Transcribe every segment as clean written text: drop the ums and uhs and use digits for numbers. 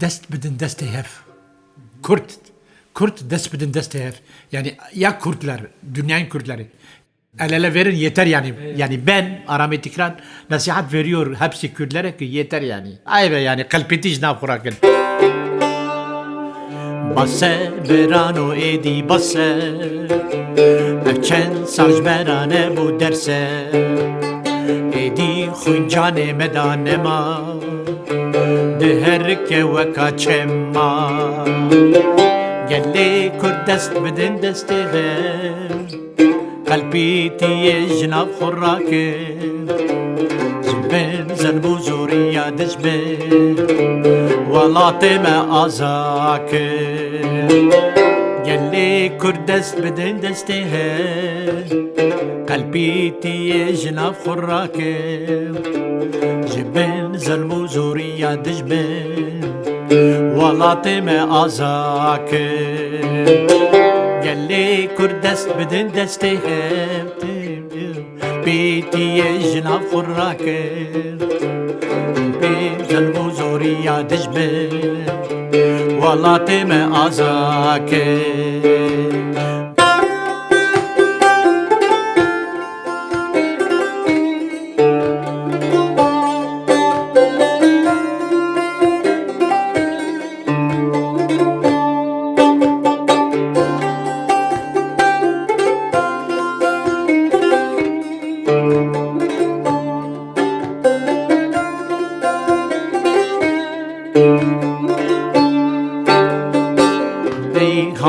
dest bidin destê hev. Kurt dest bidin destê hev. Yani ya Kurtlar, dünyanın Kürtleri. El ele verin yeter yani. Yani ben Ahmet İkran nasihat veriyor hepsi Kürtlere ki yeter yani. Ay be yani kalpetiş ne bırakın. Basse berano edi basse Evçen sajberane bu derse Edi xuncane medanema Deherke veka çemma Gelle kur dest bidin desteve Kalbi tiye jnav khurake Zben zalbu zuriya dejbe Valatı me azake Gelle kur dest bidin destehe Kalbi tiye jnav khurake Zben zalbu zuriya dejbe Valatı me azake Gelle kur dest bidin destehe Bitiye jnav khurake Zalbu zoriya dejbe Valatı me azake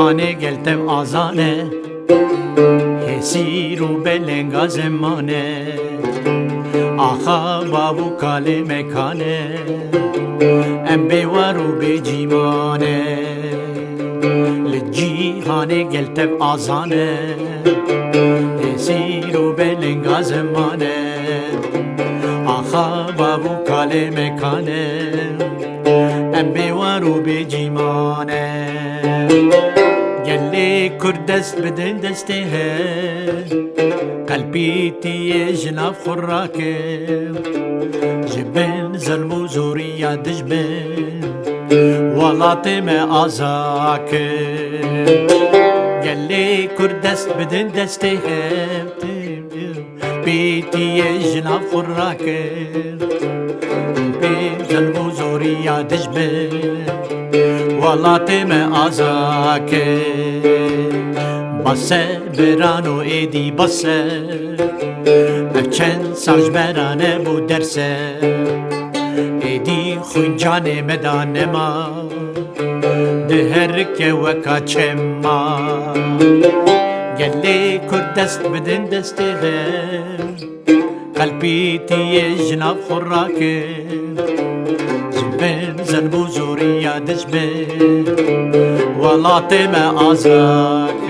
Hane geltem azane Hesiru belenga zemane Aha babu kale mekane Embe varu be cimane Leci hane geltem azane Hesiru belenga zemane Aha babu kale mekane Embe varu be cimane Gelle kur dest bidin destehe Kalbi tiye jnav khurake Jibin zalmu zuriya dijbin Valatı me azake Gelle kur dest bidin destehe Bitiye jnav khurake Jibin zalmu zuriya dijbin Valatı me azake Basse berano edi basse Evçen sajberane bu derse Edi xuncane medanema Deherke veka çemma Gelle kur dest bidin desteve Kalbi tiye jnav khurake Zben zalbu zuriya dejbe Valatı me azake